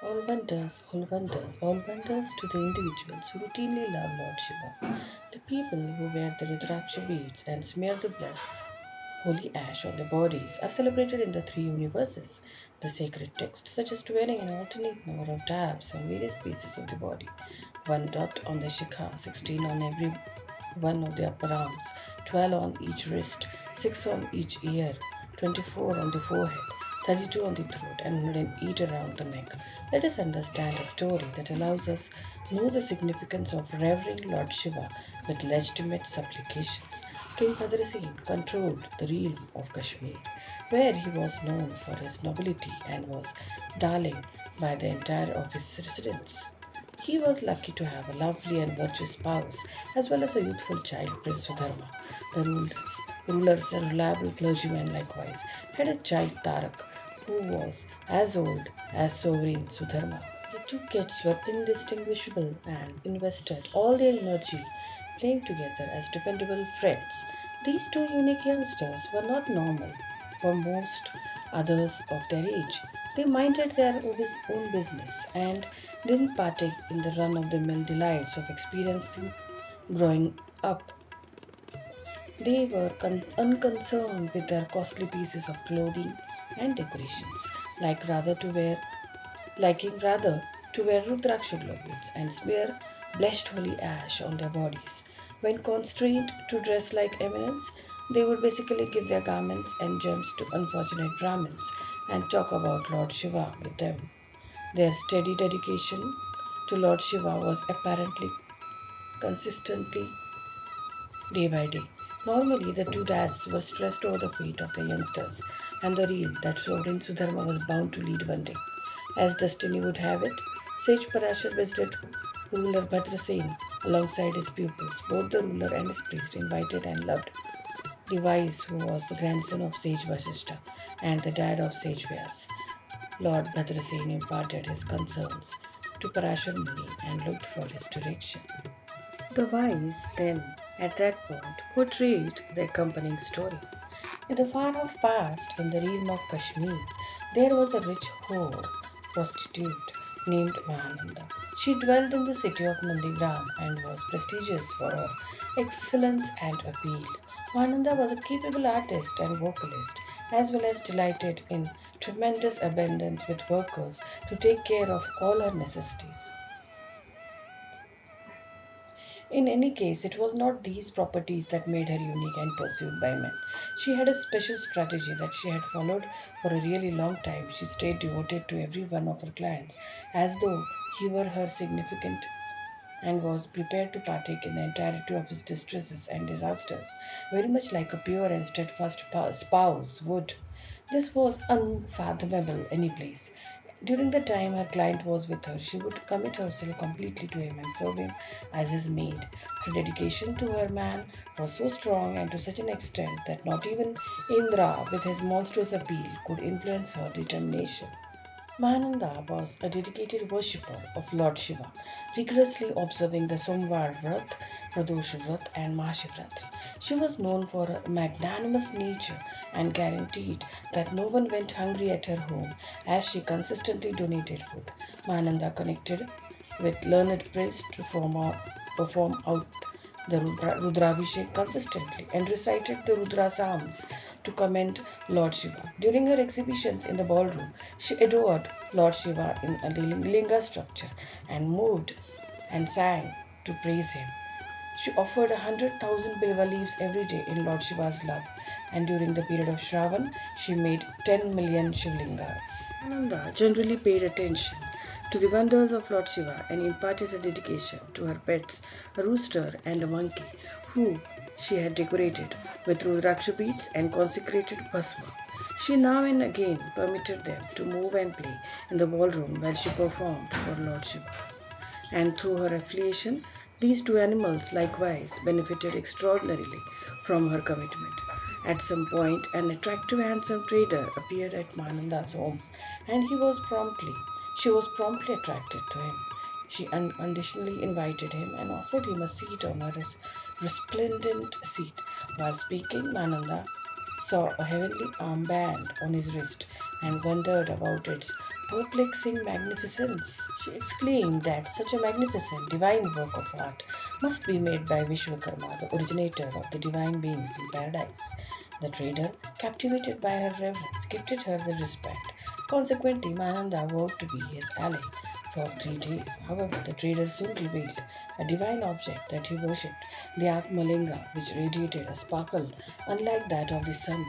all wonders to the individuals who routinely love Lord Shiva. The people who wear the Rudraksha beads and smear the blessed holy ash on their bodies are celebrated in the three universes. The sacred texts suggest wearing an alternate number of dabs on various pieces of the body, one dot on the shikha, 16 on every one of the upper arms, 12 on each wrist, 6 on each ear, 24 on the forehead, 32 on the throat, and 108 around the neck. Let us understand a story that allows us know the significance of revering Lord Shiva with legitimate supplications. King Bhadrasingh controlled the realm of Kashmir, where he was known for his nobility and was darling by the entire of his residents. He was lucky to have a lovely and virtuous spouse, as well as a youthful child, Prince Sudharma. The rulers and reliable clergymen likewise had a child, Tarak, who was as old as sovereign Sudharma. The two kids were indistinguishable and invested all their energy playing together as dependable friends. These two unique youngsters were not normal for most others of their age. They minded their own business and didn't partake in the run of the mill delights of experiencing growing up. They were unconcerned with their costly pieces of clothing and decorations, liking rather to wear Rudraksha globules and smear blessed holy ash on their bodies. When constrained to dress like eminence, they would basically give their garments and gems to unfortunate Brahmins and talk about Lord Shiva with them. Their steady dedication to Lord Shiva was apparently consistently day by day. Normally, the two dads were stressed over the fate of the youngsters and the reel that Sovereign Sudharma was bound to lead one day. As destiny would have it, Sage Parashar visited ruler Bhadrasen alongside his pupils. Both the ruler and his priest invited and loved the wise, who was the grandson of Sage Vasishta and the dad of Sage Vyas. Lord Bhadrasen imparted his concerns to Parashar Muni and looked for his direction. The wise then, at that point, portrayed the accompanying story. In the far off past, in the realm of Kashmir, there was a rich whore prostitute named Mahananda. She dwelled in the city of Nandigram and was prestigious for her excellence and appeal. Mahananda was a capable artist and vocalist, as well as delighted in tremendous abundance with workers to take care of all her necessities. In any case, it was not these properties that made her unique and pursued by men. She had a special strategy that she had followed for a really long time. She stayed devoted to every one of her clients as though he were her significant and was prepared to partake in the entirety of his distresses and disasters, very much like a pure and steadfast spouse would. This was unfathomable any place. During the time her client was with her, she would commit herself completely to him and serve him as his maid. Her dedication to her man was so strong and to such an extent that not even Indra, with his monstrous appeal, could influence her determination. Mahananda was a dedicated worshipper of Lord Shiva, rigorously observing the Somvar Vrat, Pradosha Vrat, and Mahashivratri. She was known for her magnanimous nature and guaranteed that no one went hungry at her home as she consistently donated food. Mahananda connected with learned priests to perform out the Rudrabhishek consistently and recited the Rudra Psalms to commend Lord Shiva. During her exhibitions in the ballroom, she adored Lord Shiva in a linga structure and moved and sang to praise him. She offered 100,000 bilva leaves every day in Lord Shiva's love, and during the period of Shravan, she made 10 million Shivlingas. Ananda generally paid attention to the wonders of Lord Shiva and imparted her dedication to her pets, a rooster and a monkey, who she had decorated with Rudraksha beads and consecrated bhasma. She now and again permitted them to move and play in the ballroom while she performed for Lord Shiva. And through her affiliation, these two animals likewise benefited extraordinarily from her commitment. At some point, an attractive, handsome trader appeared at Mananda's home, and she was promptly attracted to him. She unconditionally invited him and offered him a seat on her resplendent seat. While speaking, Mananda saw a heavenly armband on his wrist and wondered about its perplexing magnificence. She exclaimed that such a magnificent divine work of art must be made by Vishwakarma, the originator of the divine beings in paradise. The trader, captivated by her reverence, gifted her the respect. Consequently, Mahananda vowed to be his ally for 3 days. However, the trader soon revealed a divine object that he worshipped, the Atmalinga, which radiated a sparkle unlike that of the sun.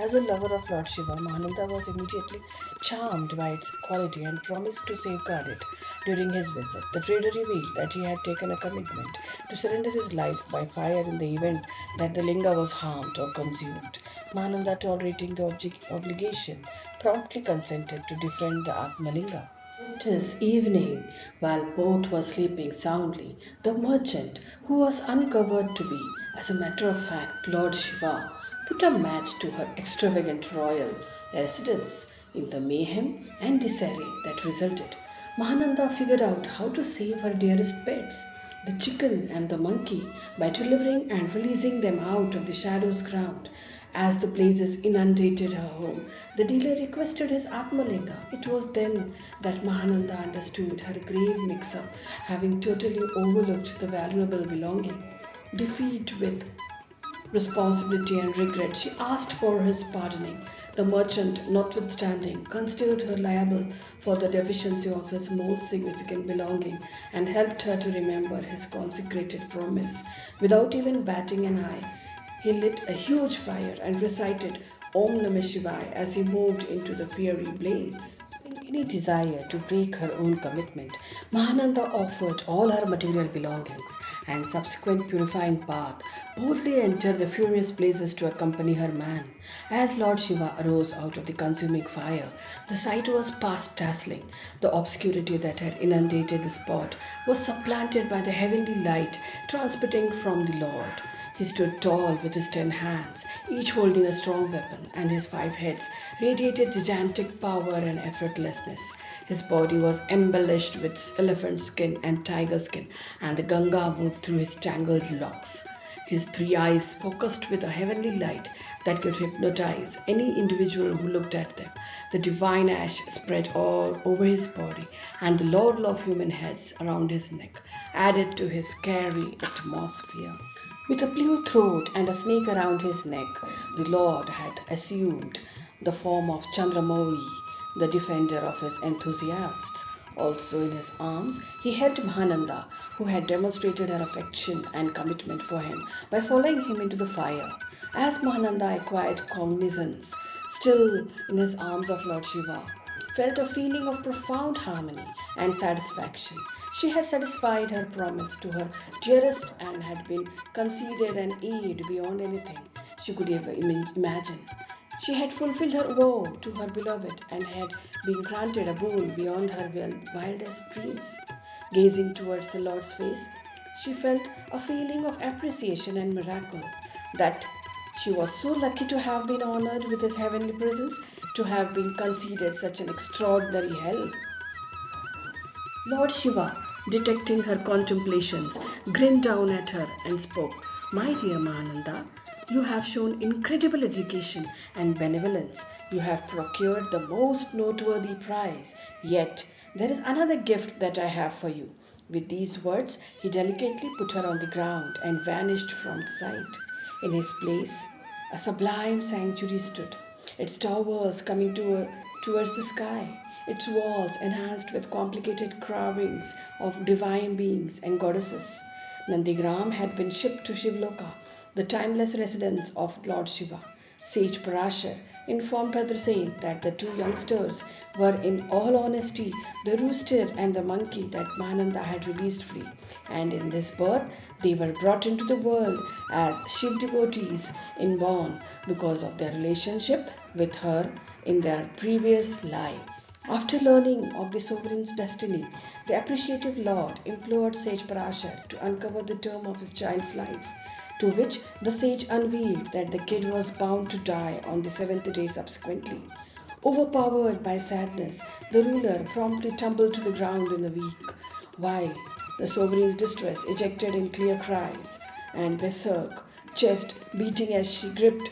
As a lover of Lord Shiva, Mahananda was immediately charmed by its quality and promised to safeguard it during his visit. The trader revealed that he had taken a commitment to surrender his life by fire in the event that the linga was harmed or consumed. Mahananda, tolerating the obligation, promptly consented to defend the Atmalinga. It is evening, while both were sleeping soundly. The merchant, who was uncovered to be, as a matter of fact, Lord Shiva, put a match to her extravagant royal residence. In the mayhem and disarray that resulted, Mahananda figured out how to save her dearest pets, the chicken and the monkey, by delivering and releasing them out of the shadow's ground. As the blazes inundated her home, the dealer requested his Atmalinga. It was then that Mahananda understood her grave mix up, having totally overlooked the valuable belonging. Defeat with responsibility and regret, she asked for his pardoning. The merchant, notwithstanding, considered her liable for the deficiency of his most significant belonging and helped her to remember his consecrated promise. Without even batting an eye, he lit a huge fire and recited Om Namah Shivaya as he moved into the fiery blaze. In any desire to break her own commitment, Mahananda offered all her material belongings and subsequent purifying bath, boldly entered the furious blazes to accompany her man. As Lord Shiva arose out of the consuming fire, the sight was past dazzling. The obscurity that had inundated the spot was supplanted by the heavenly light transmitting from the Lord. He stood tall with his 10 hands, each holding a strong weapon, and his 5 heads radiated gigantic power and effortlessness. His body was embellished with elephant skin and tiger skin, and the Ganga moved through his tangled locks. His 3 eyes focused with a heavenly light that could hypnotize any individual who looked at them. The divine ash spread all over his body, and the laurel of human heads around his neck added to his scary atmosphere. With a blue throat and a snake around his neck, the Lord had assumed the form of Chandramouli, the defender of his enthusiasts. Also in his arms, he held Mahananda, who had demonstrated her affection and commitment for him by following him into the fire. As Mahananda acquired cognizance, still in his arms of Lord Shiva, felt a feeling of profound harmony and satisfaction. She had satisfied her promise to her dearest and had been conceded an aid beyond anything she could ever imagine. She had fulfilled her vow to her beloved and had been granted a boon beyond her wildest dreams. Gazing towards the Lord's face, she felt a feeling of appreciation and miracle, that she was so lucky to have been honored with his heavenly presence, to have been conceded such an extraordinary help. Lord Shiva, detecting her contemplations, grinned down at her and spoke, "My dear Mahananda, you have shown incredible education and benevolence. You have procured the most noteworthy prize. Yet there is another gift that I have for you." With these words, he delicately put her on the ground and vanished from the sight. In his place, a sublime sanctuary stood, its towers coming towards the sky, its walls enhanced with complicated carvings of divine beings and goddesses. Nandigram had been shipped to Shivloka, the timeless residence of Lord Shiva. Sage Parashar informed Bhadrasen that the 2 youngsters were in all honesty the rooster and the monkey that Mahananda had released free, and in this birth they were brought into the world as Shiv devotees inborn because of their relationship with her in their previous life. After learning of the sovereign's destiny, the appreciative Lord implored Sage Parashar to uncover the term of his child's life, to which the sage unveiled that the kid was bound to die on the 7th day subsequently. Overpowered by sadness, the ruler promptly tumbled to the ground in a week, while the sovereign's distress ejected in clear cries and berserk, chest beating as she gripped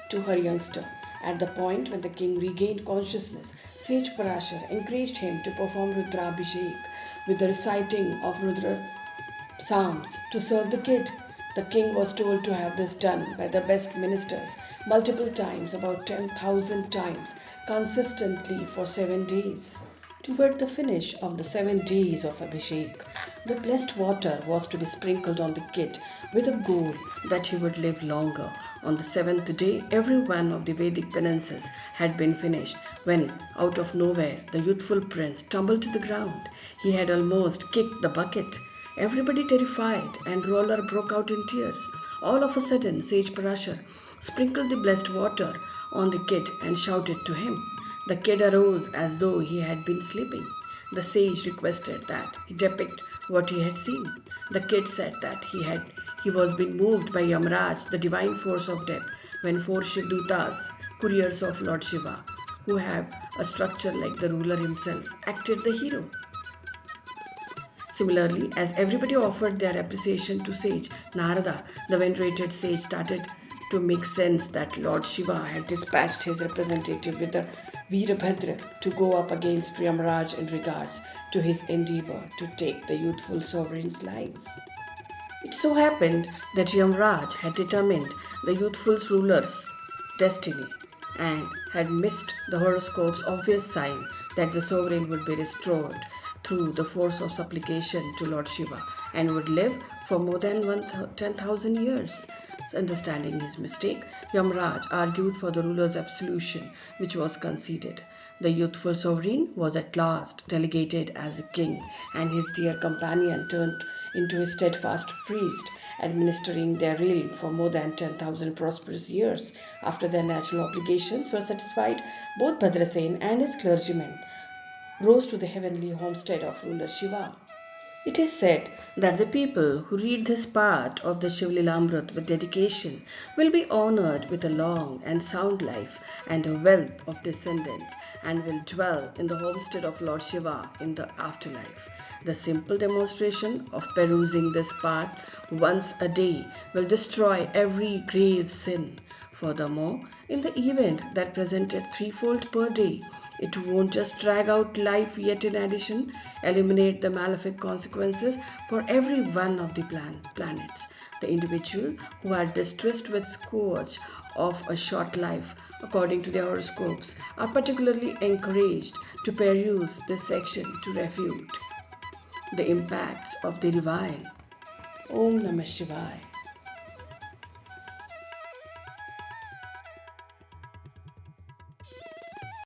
to her youngster. At the point when the king regained consciousness, Sage Parashar encouraged him to perform Rudrabhishek with the reciting of Rudra psalms to serve the kid. The king was told to have this done by the best ministers multiple times, about 10,000 times, consistently for 7 days. Toward the finish of the 7 days of Abhishek, the blessed water was to be sprinkled on the kid with a goal that he would live longer. On the seventh day, every one of the Vedic penances had been finished when, out of nowhere, the youthful prince tumbled to the ground. He had almost kicked the bucket. Everybody terrified, and Roller broke out in tears. All of a sudden, Sage Parashar sprinkled the blessed water on the kid and shouted to him. The kid arose as though he had been sleeping. The sage requested that he depict what he had seen. The kid said that he was being moved by Yamraj, the divine force of death, when four Shivdutas, couriers of Lord Shiva, who have a structure like the ruler himself, acted the hero. Similarly, as everybody offered their appreciation to sage Narada, the venerated sage started to make sense that Lord Shiva had dispatched his representative with the Veerabhadra to go up against Yamaraj in regards to his endeavor to take the youthful sovereign's life. It so happened that Yamaraj had determined the youthful ruler's destiny and had missed the horoscope's obvious sign that the sovereign would be restored through the force of supplication to Lord Shiva and would live for more than 10,000 years. Understanding his mistake, Yamraj argued for the ruler's absolution, which was conceded. The youthful sovereign was at last delegated as the king, and his dear companion turned into a steadfast priest, administering their realm for more than 10,000 prosperous years. After their natural obligations were satisfied, both Bhadrasen and his clergymen rose to the heavenly homestead of ruler Shiva. It is said that the people who read this part of the Shivleelamrut with dedication will be honored with a long and sound life and a wealth of descendants and will dwell in the homestead of Lord Shiva in the afterlife. The simple demonstration of perusing this part once a day will destroy every grave sin. Furthermore, in the event that presented threefold per day, it won't just drag out life, yet in addition, eliminate the malefic consequences for every one of the planets. The individual who are distressed with scourge of a short life, according to their horoscopes, are particularly encouraged to peruse this section to refute the impacts of the revile. Om Namah Shivaya.